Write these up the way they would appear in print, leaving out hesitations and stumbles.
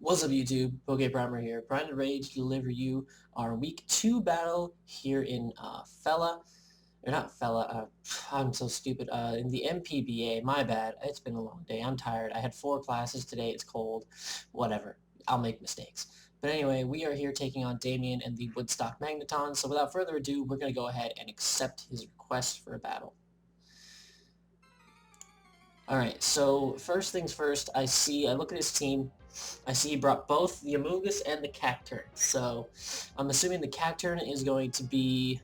What's up YouTube, PokePrimer here, primed and ready to deliver you our week 2 battle here in I'm so stupid, in the NPBA, my bad, it's been a long day, I'm tired, I had 4 classes today, it's cold, whatever, I'll make mistakes. But anyway, we are here taking on Damien and the Woodstock Magnetons, so without further ado, we're going to go ahead and accept his request for a battle. Alright, so first things first, I look at his team, I see he brought both the Amoonguss and the Cacturn, so I'm assuming the Cacturn is going to be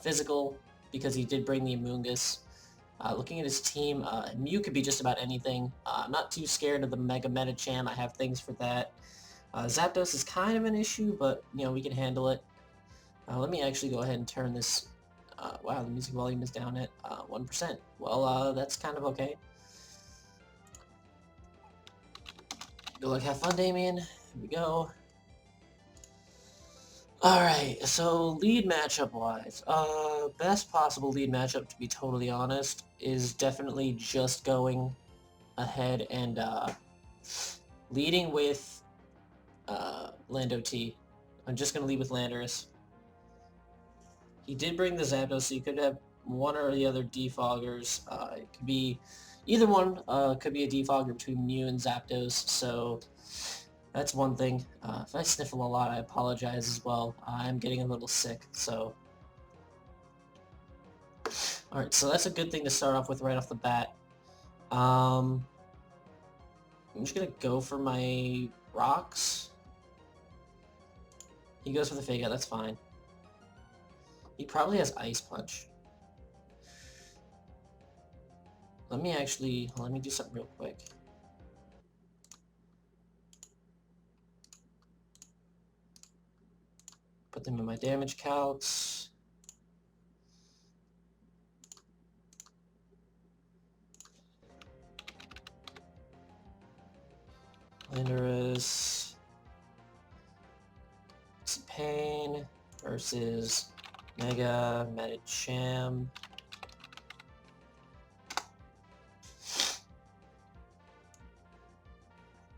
physical, because he did bring the Amoonguss. Looking at his team, Mew could be just about anything. I'm not too scared of the Mega Medicham, I have things for that. Zapdos is kind of an issue, but you know, we can handle it. Let me actually go ahead and turn this, wow, the music volume is down at 1%. Well, that's kind of okay. Good luck, have fun, Damien. Here we go. Alright, so lead matchup wise, best possible lead matchup, to be totally honest, is definitely just going ahead and leading with Lando T. I'm just going to lead with Landorus. He did bring the Zapdos, so you could have one or the other defoggers. It could be either one, could be a defogger between Mew and Zapdos, so that's one thing. If I sniffle a lot, I apologize as well. I'm getting a little sick, so... Alright, so that's a good thing to start off with right off the bat. I'm just gonna go for my rocks. He goes for the Fake Out, that's fine. He probably has Ice Punch. Let me do something real quick. Put them in my damage calcs. Landorus. Pain versus Mega Medicham.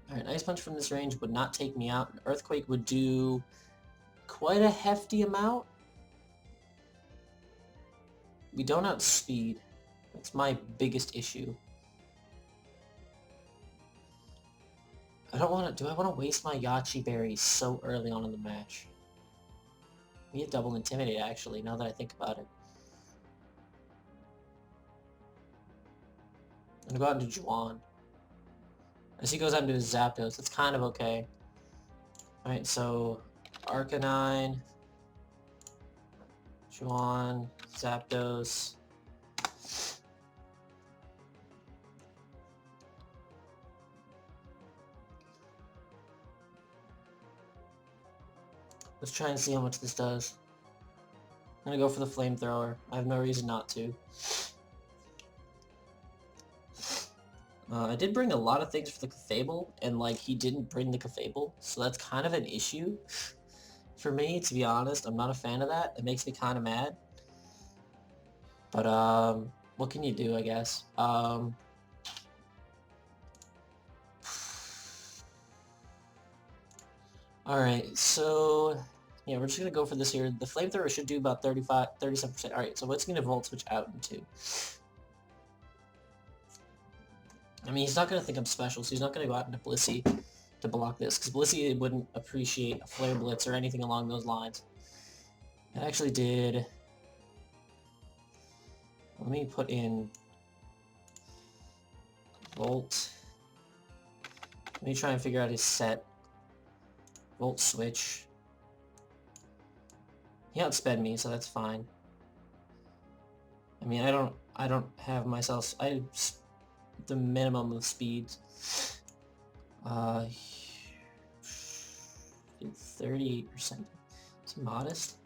Alright, Ice Punch from this range would not take me out. An Earthquake would do quite a hefty amount. We don't outspeed. That's my biggest issue. Do I want to waste my Yachi Berries so early on in the match? We have double Intimidate, actually, now that I think about it. I'm gonna go out into Juan. As he goes out into his Zapdos, it's kind of okay. Alright, so Arcanine, Juan, Zapdos. Let's try and see how much this does. I'm gonna go for the Flamethrower. I have no reason not to. I did bring a lot of things for the Clefable, and like he didn't bring the Clefable, so that's kind of an issue for me, to be honest. I'm not a fan of that. It makes me kind of mad. But what can you do, I guess? Alright, so yeah, we're just gonna go for this here. The Flamethrower should do about 37%. Alright, so what's gonna Volt Switch out into? I mean, he's not going to think I'm special, so he's not going to go out into Blissey to block this, because Blissey wouldn't appreciate a Flare Blitz or anything along those lines. It actually did... Let me put in... Volt. Let me try and figure out his set. Volt Switch. He outsped me, so that's fine. I mean, I don't have myself... the minimum of speeds. 38%. Is he modest?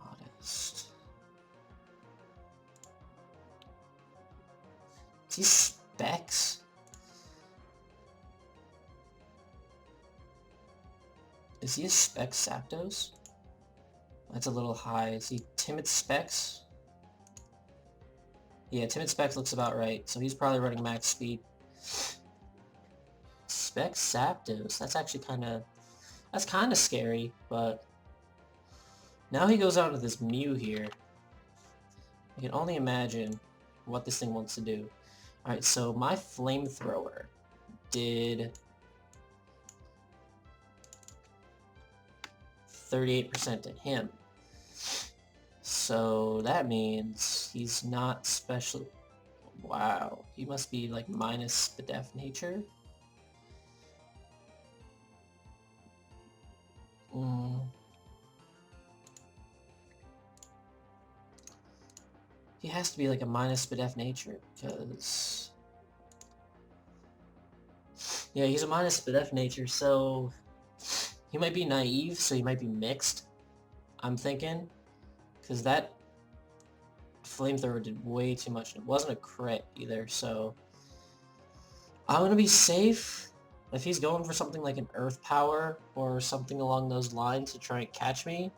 Modest. Is he Specs? Is he a Specs Zapdos? That's a little high. Is he Timid Specs? Yeah, Timid Specs looks about right, so he's probably running max speed. Spec Zapdos. That's actually that's kind of scary, but now he goes out with this Mew here. I can only imagine what this thing wants to do. Alright, so my Flamethrower did 38% to him. So that means he's not special. Wow, he must be like minus the Def Nature. He has to be like a minus Spadef nature, because... Yeah, he's a minus Spadef nature, so... He might be naive, so he might be mixed, I'm thinking. Because that Flamethrower did way too much. It wasn't a crit either, so... I'm gonna be safe. If he's going for something like an Earth Power, or something along those lines to try and catch me...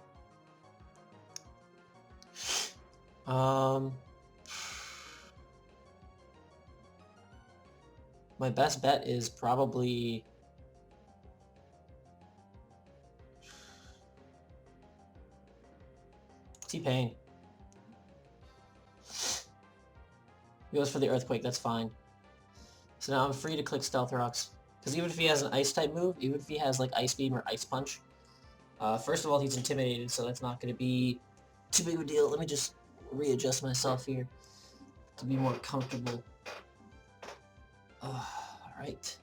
my best bet is probably... T-Pain. He goes for the Earthquake, that's fine. So now I'm free to click Stealth Rocks. Because even if he has an Ice-type move, even if he has like Ice Beam or Ice Punch, first of all, he's intimidated, so that's not going to be too big of a deal. Let me just readjust myself here to be more comfortable. Alright.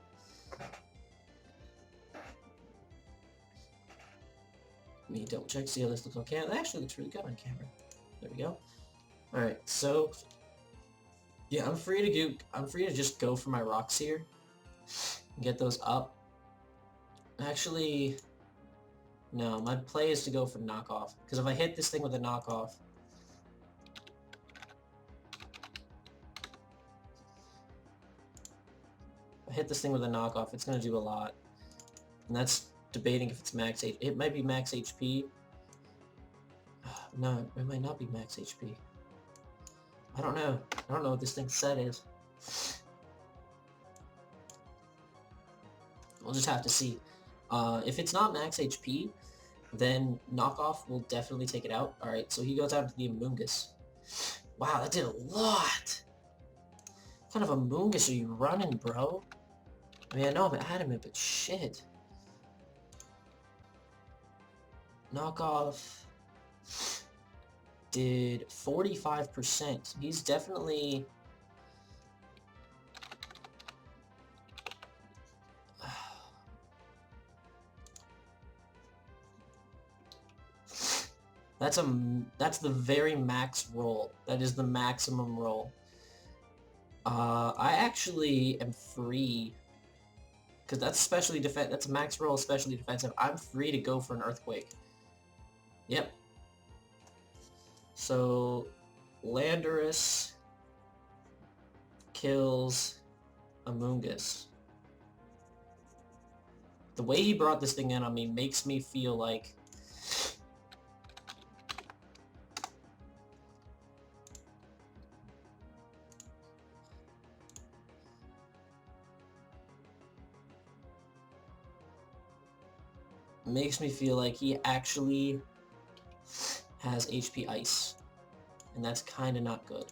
Let me double check, see how this looks on camera. That actually looks really good on camera. There we go. Alright, so yeah, I'm free to just go for my rocks here and get those up. Actually, no, my play is to go for knockoff, because if I hit this thing with a knockoff, it's going to do a lot. And that's debating if it's max HP. It might be max HP. No, it might not be max HP. I don't know. I don't know what this thing's set is. We'll just have to see. If it's not max HP, then knockoff will definitely take it out. Alright, so he goes out to the Amoonguss. Wow, that did a lot! What kind of Amoonguss are you running, bro? I mean, I know I'm adamant, but shit. Knockoff did 45%. He's definitely... That's the very max roll. That is the maximum roll. I actually am free, because that's specially that's max roll, especially defensive. I'm free to go for an Earthquake. Yep. So Landorus kills Amoonguss. The way he brought this thing in on me makes me feel like he actually has HP Ice, and that's kind of not good.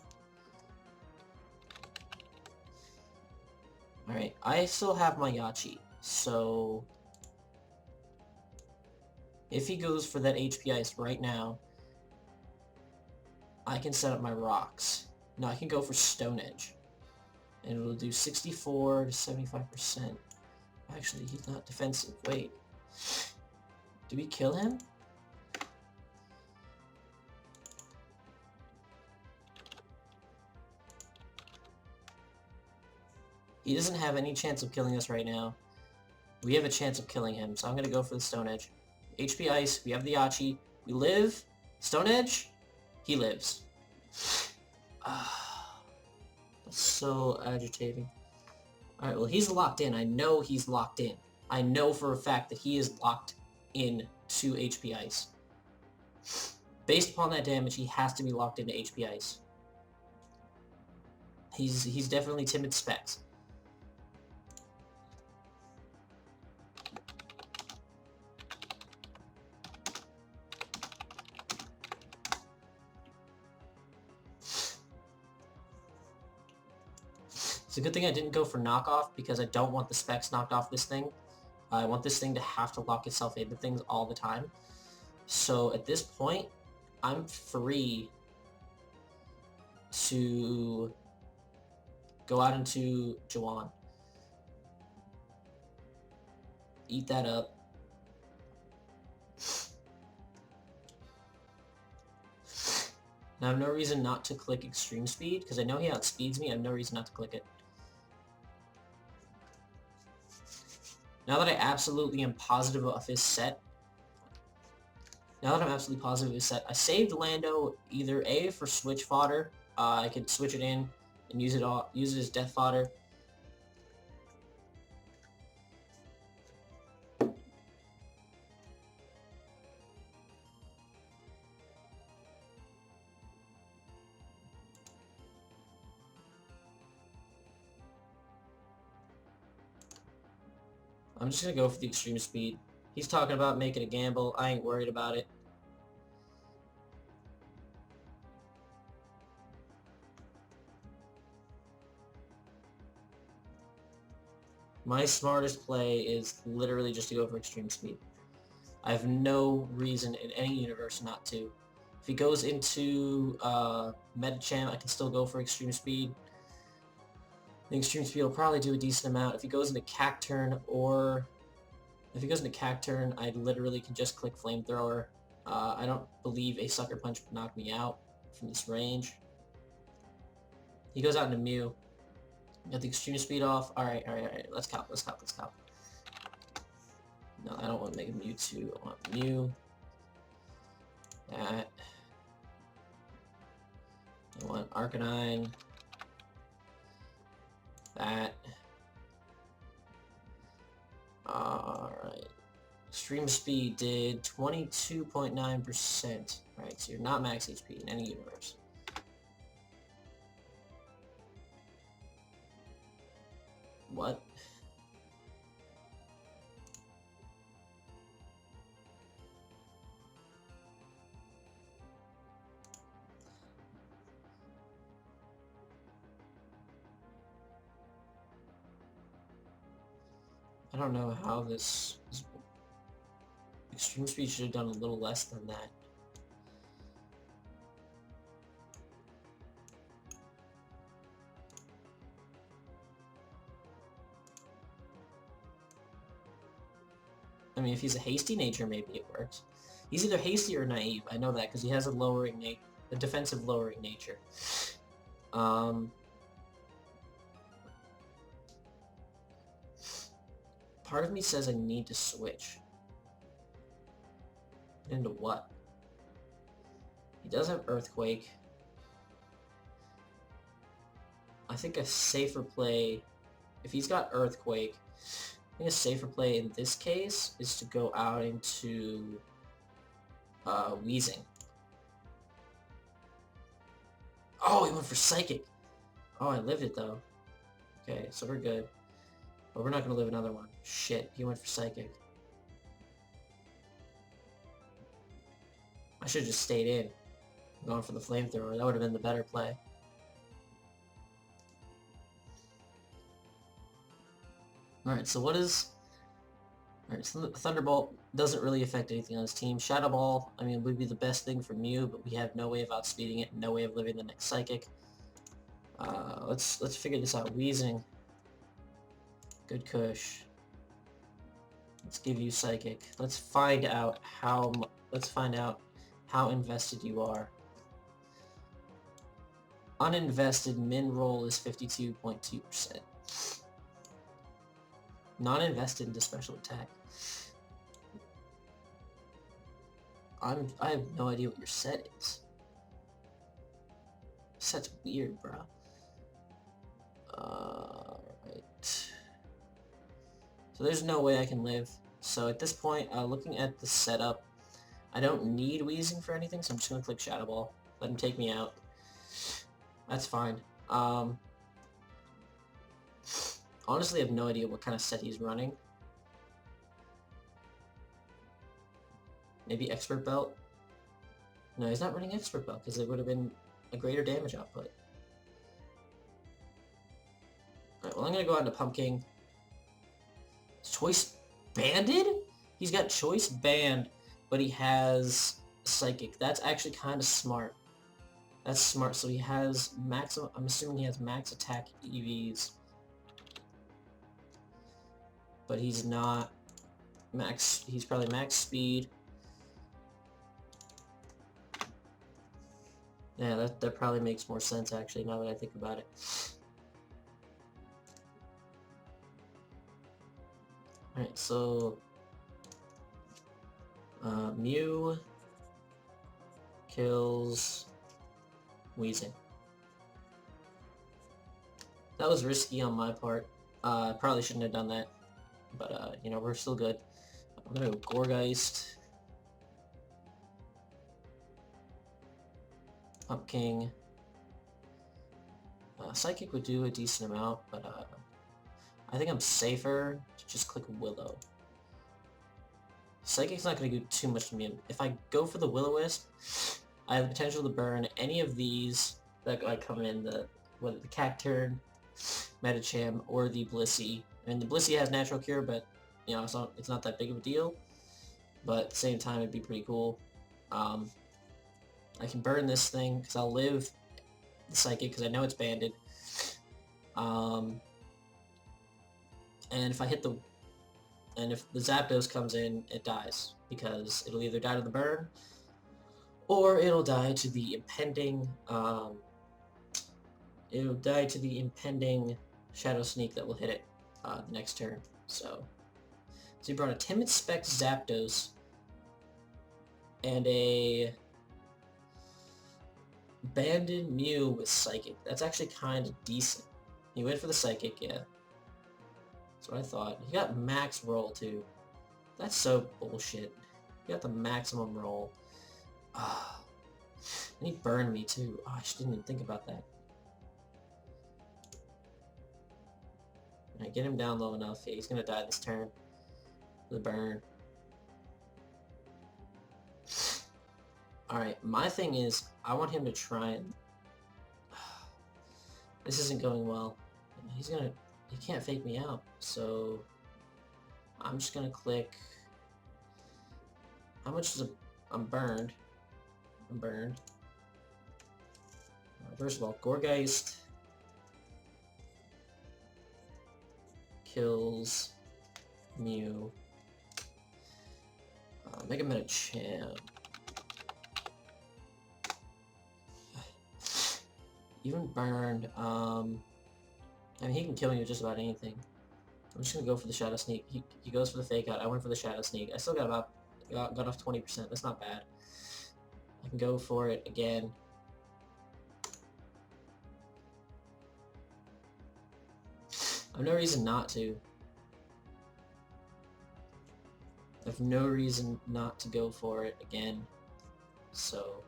Alright, I still have my Yachi, so if he goes for that HP Ice right now, I can set up my rocks. Now I can go for Stone Edge, and it'll do 64 to 75%. Actually, he's not defensive. Wait. Do we kill him? He doesn't have any chance of killing us right now. We have a chance of killing him, so I'm gonna go for the Stone Edge. HP Ice, we have the Yachi. We live. Stone Edge, he lives. That's so agitating. Alright, well he's locked in. I know he's locked in. I know for a fact that he is locked in to HP Ice. Based upon that damage, he has to be locked into HP Ice. He's definitely timid specs. It's a good thing I didn't go for knockoff because I don't want the specs knocked off this thing. I want this thing to have to lock itself into things all the time. So at this point, I'm free to go out into Jawan. Eat that up. Now I have no reason not to click extreme speed, because I know he outspeeds me. I have no reason not to click it. Now that I absolutely am positive of his set, I saved Lando either A for switch fodder. I could switch it in and use it as death fodder. I'm just gonna go for the extreme speed. He's talking about making a gamble. I ain't worried about it. My smartest play is literally just to go for extreme speed. I have no reason in any universe not to. If he goes into Metacham, I can still go for extreme speed. The extreme speed will probably do a decent amount. If he goes into Cacturn, I literally can just click Flamethrower. I don't believe a Sucker Punch would knock me out from this range. He goes out into Mew. Got the extreme speed off. Alright. Let's count. No, I don't want to make a Mewtwo. I want Mew. That. I want Arcanine. That. Alright. Extreme speed did 22.9%. Right, so you're not max HP in any universe. What? I don't know how this extreme speed should have done a little less than that. I mean, if he's a hasty nature, maybe it works. He's either hasty or naive. I know that because he has a defensive lowering nature. Part of me says I need to switch. Into what? He does have Earthquake. I think a safer play, if he's got Earthquake, I think a safer play in this case is to go out into Weezing. Oh, he went for Psychic. Oh, I lived it though. Okay, so we're good. But we're not going to live another one. Shit, he went for Psychic. I should have just stayed in. Going for the Flamethrower. That would have been the better play. Alright, so what is... Alright, so Thunderbolt doesn't really affect anything on his team. Shadow Ball, I mean, would be the best thing for Mew, but we have no way of outspeeding it, no way of living the next Psychic. Let's figure this out. Weezing. Good Kush. Let's give you Psychic. Let's find out how invested you are. Uninvested min roll is 52.2%. Non-invested into special attack. I have no idea what your set is. Set's weird, bro. Right. So there's no way I can live. So at this point, looking at the setup, I don't need Weezing for anything, so I'm just gonna click Shadow Ball. Let him take me out. That's fine. Honestly, I have no idea what kind of set he's running. Maybe Expert Belt? No, he's not running Expert Belt, because it would have been a greater damage output. I'm gonna go on to Pumpkin. Choice banded? He's got choice band, but he has psychic. That's actually kind of smart. That's smart. So he has max. I'm assuming he has max attack EVs, but he's not max. He's probably max speed. Yeah, that probably makes more sense actually now that I think about it. Alright, so Mew kills Weezing. That was risky on my part. Probably shouldn't have done that, but you know, we're still good. I'm gonna go Gourgeist, Pumpkin. Psychic would do a decent amount, but I think I'm safer to just click Willow. Psychic's not going to do too much to me. If I go for the Will-O-Wisp, I have the potential to burn any of these that come in, whether the Cacturn, Medicham, or the Blissey. I mean, the Blissey has Natural Cure, but you know, it's not that big of a deal. But at the same time, it'd be pretty cool. I can burn this thing because I'll live the Psychic because I know it's banded. And if I hit if the Zapdos comes in, it dies because it'll either die to the burn or it'll die to the impending Shadow Sneak that will hit it next turn. So he brought a Timid Spec Zapdos and a Banded Mew with Psychic. That's actually kind of decent. He went for the Psychic, yeah. That's what I thought. He got max roll too. That's so bullshit. He got the maximum roll. And he burned me too. Oh, I just didn't even think about that. Alright, get him down low enough. Yeah, he's gonna die this turn. The burn. Alright, my thing is, I want him to try and... This isn't going well. He can't fake me out, so... I'm just gonna click... How much is I'm burned. I'm burned. First of all, Gourgeist kills Mew. Mega Medicham. Even burned. I mean, he can kill me with just about anything. I'm just gonna go for the Shadow Sneak. He goes for the Fake Out. I went for the Shadow Sneak. I still got got off 20%. That's not bad. I can go for it again. I have no reason not to. I have no reason not to go for it again. So,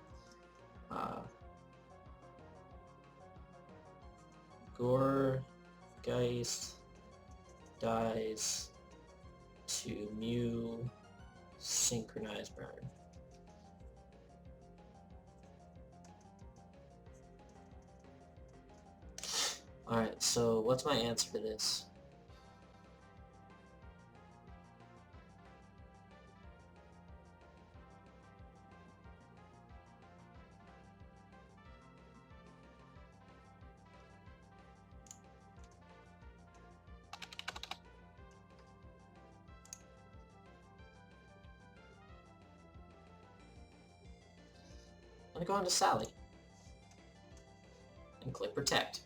Gourgeist dies to Mew Synchronized Burn. Alright, so what's my answer to this? I'm gonna go on to Sally and click Protect.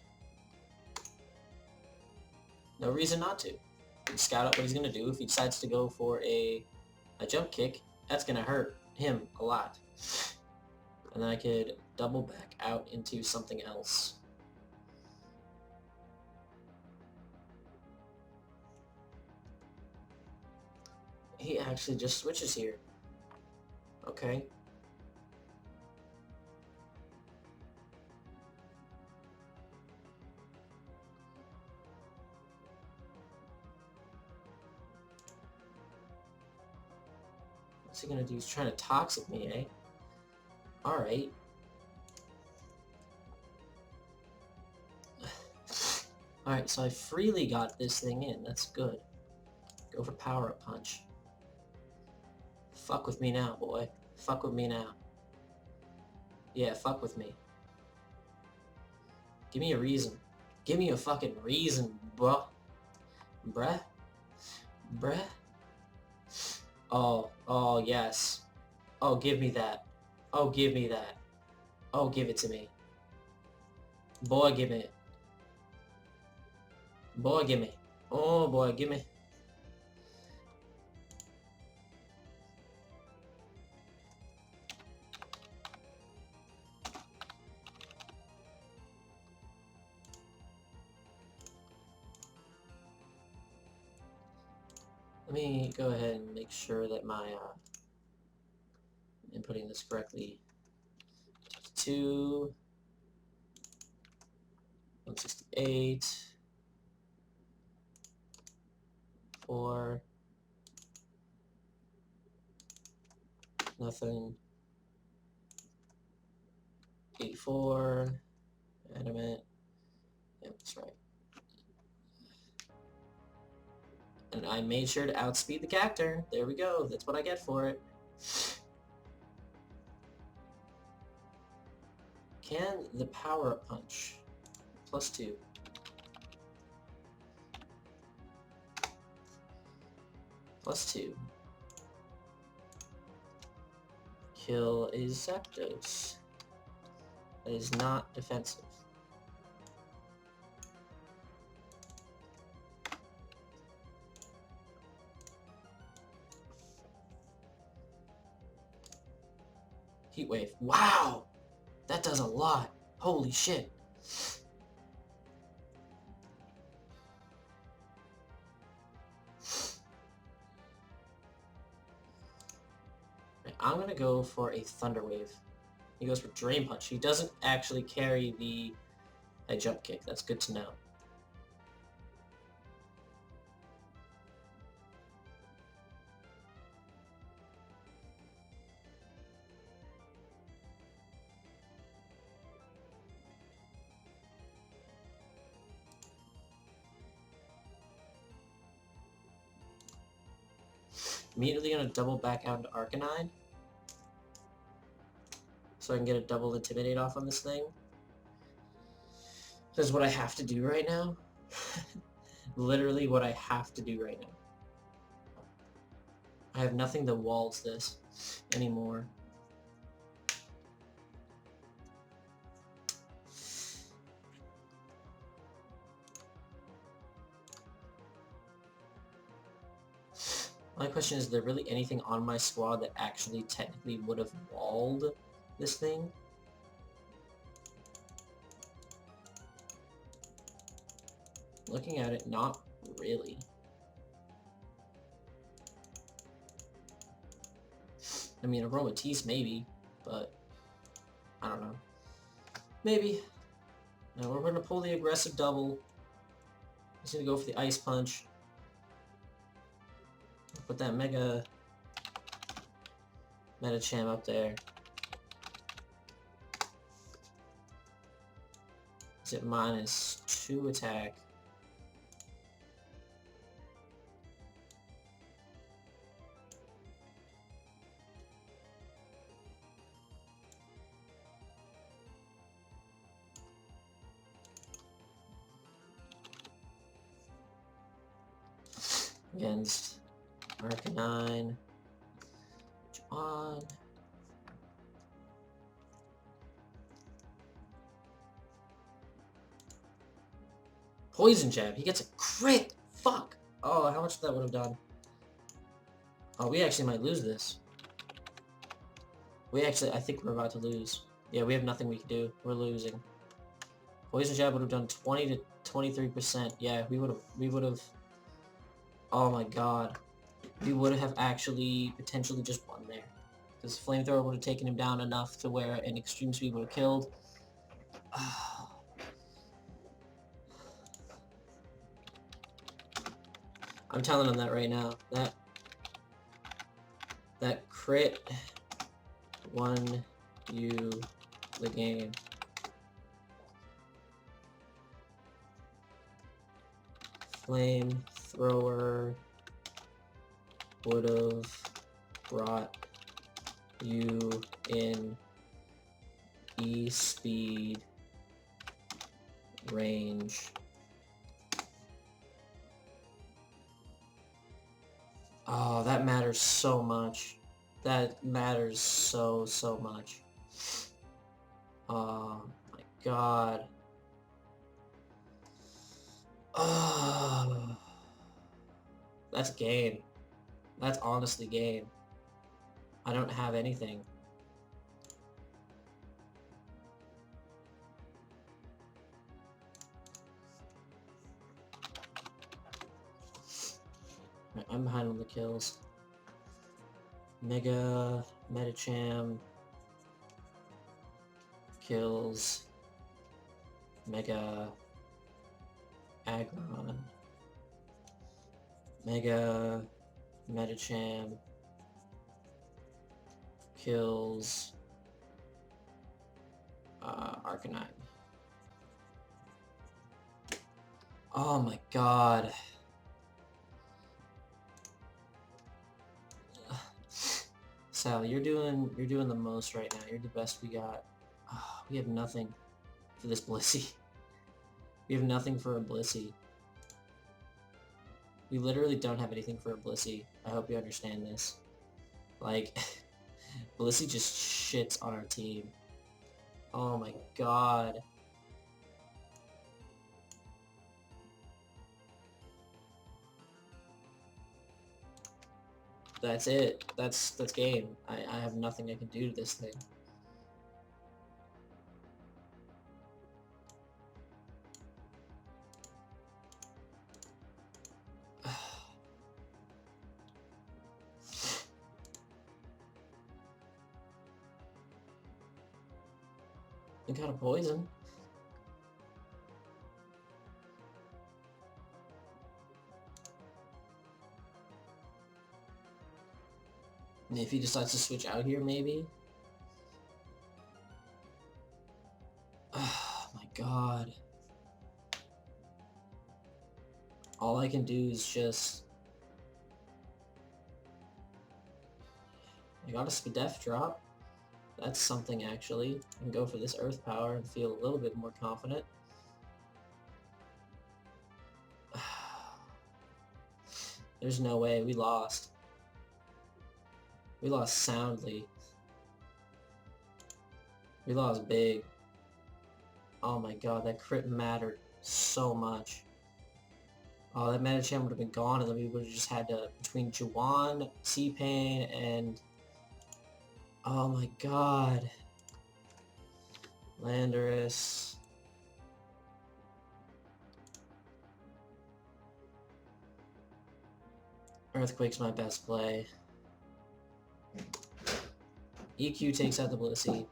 No reason not to. Scout out what he's gonna do. If he decides to go for a jump kick, that's gonna hurt him a lot. And then I could double back out into something else. He actually just switches here. Okay. What's he gonna do? He's trying to toxic me, eh? Alright. Alright, so I freely got this thing in. That's good. Go for power-up punch. Fuck with me now, boy. Fuck with me now. Yeah, fuck with me. Give me a reason. Give me a fucking reason, bruh. Bruh. Bruh. Oh, yes. Oh, give me that. Oh, give me that. Oh, give it to me. Boy, give me it. Boy, give me. Oh, boy, give me. Let me go ahead and make sure that my, I'm inputting this correctly. 2, 168, 4, nothing, 84, animate, yep, that's right. And I made sure to outspeed the cactor. There we go, that's what I get for it. Can the power punch? +2. +2. Kill a Zapdos. That is not defensive. Heat Wave. Wow! That does a lot. Holy shit. I'm gonna go for a Thunder Wave. He goes for Drain Punch. He doesn't actually carry the Jump Kick. That's good to know. Immediately gonna double back out into Arcanine, so I can get a double Intimidate off on this thing. This is what I have to do right now. Literally what I have to do right now. I have nothing that walls this anymore. My question is there really anything on my squad that actually technically would have walled this thing? Looking at it, not really. I mean, Aromatisse maybe, but I don't know. Maybe. Now we're going to pull the aggressive double. Just going to go for the Ice Punch. Put that Mega Medicham up there. Is it -2 attack? Against Arcanine. On. Poison Jab. He gets a crit. Fuck. Oh, how much that would have done? Oh, we actually might lose this. I think we're about to lose. Yeah, we have nothing we can do. We're losing. Poison Jab would have done 20 to 23%. Yeah, we would have. Oh my god. We would have actually potentially just won there. Because Flamethrower would have taken him down enough to where an Extreme Speed would have killed. I'm telling him that right now. That crit won you the game. Flamethrower would've brought you in E-speed range. Oh, that matters so much. That matters so much. Oh my god. Oh, that's game. That's honestly game. I don't have anything. I'm behind on the kills. Mega Metacham kills Mega Aggron. Mega Metacham kills Arcanine. Oh my god. Sally, you're doing the most right now. You're the best we got. Oh, we have nothing for this Blissey. We have nothing for a Blissey. We literally don't have anything for a Blissey. I hope you understand this. Like, Blissey just shits on our team. Oh my god. That's it. That's game. I have nothing I can do to this thing. I got a poison. And if he decides to switch out here, maybe. Oh my god. All I can do is just... I got a Spadef drop. That's something, actually. I can go for this Earth Power and feel a little bit more confident. There's no way. We lost. We lost soundly. We lost big. Oh my god, that crit mattered so much. Oh, that Metacham would have been gone, and then we would have just had to, between Juwan, T-Pain, and... Oh my god. Landorus. Earthquake's my best play. EQ takes out the Blissey.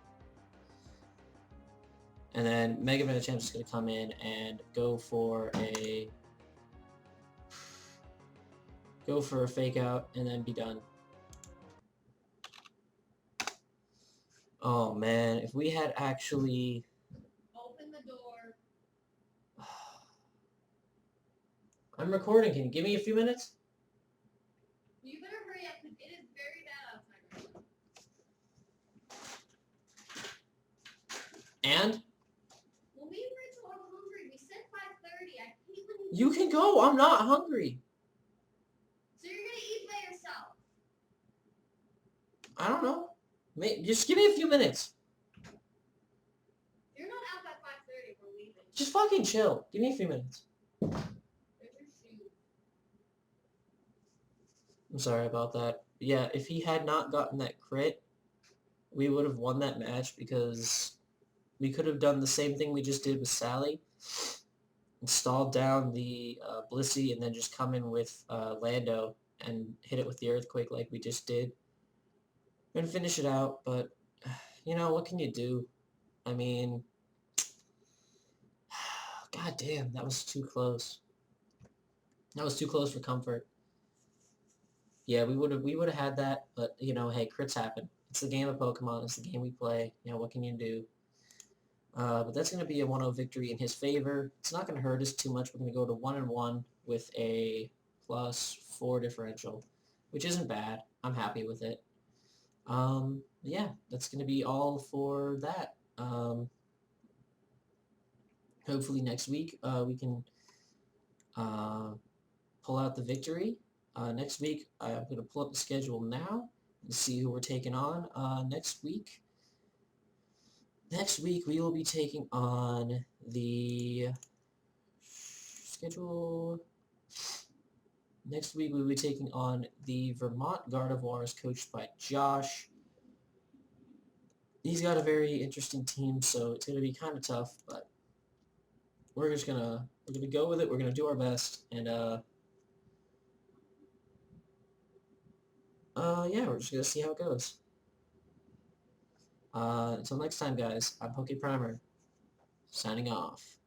And then Mega Metacham's just going to come in and go for a fake out and then be done. Oh man, if we had actually... Open the door. I'm recording, can you give me a few minutes? You better hurry up because it is very bad outside right now. And? Well, we were so hungry. We said 5:30. I hate when You can go, I'm not hungry. So you're gonna eat by yourself. I don't know. Just give me a few minutes. You're not out by 5:30. We're leaving. Just fucking chill. Give me a few minutes. There's your shoes. I'm sorry about that. Yeah, if he had not gotten that crit, we would have won that match because we could have done the same thing we just did with Sally. Installed down the Blissey and then just come in with Lando and hit it with the Earthquake like we just did. And finish it out, but, you know, what can you do? I mean, god damn, that was too close. That was too close for comfort. Yeah, we would have had that, but, you know, hey, crits happen. It's the game of Pokemon. It's the game we play. You know, what can you do? But that's going to be a 1-0 victory in his favor. It's not going to hurt us too much. We're going to go to 1-1 with a +4 differential, which isn't bad. I'm happy with it. Yeah, that's going to be all for that. Hopefully next week we can pull out the victory. Next week, I'm going to pull up the schedule now and see who we're taking on. Next week, we will be taking on the schedule. Next week, we will be taking on the Vermont Gardevoirs, coached by Josh. He's got a very interesting team, so it's going to be kind of tough, but we're gonna go with it. We're gonna do our best, and yeah, we're just gonna see how it goes. Until next time, guys, I'm PokePrimer, signing off.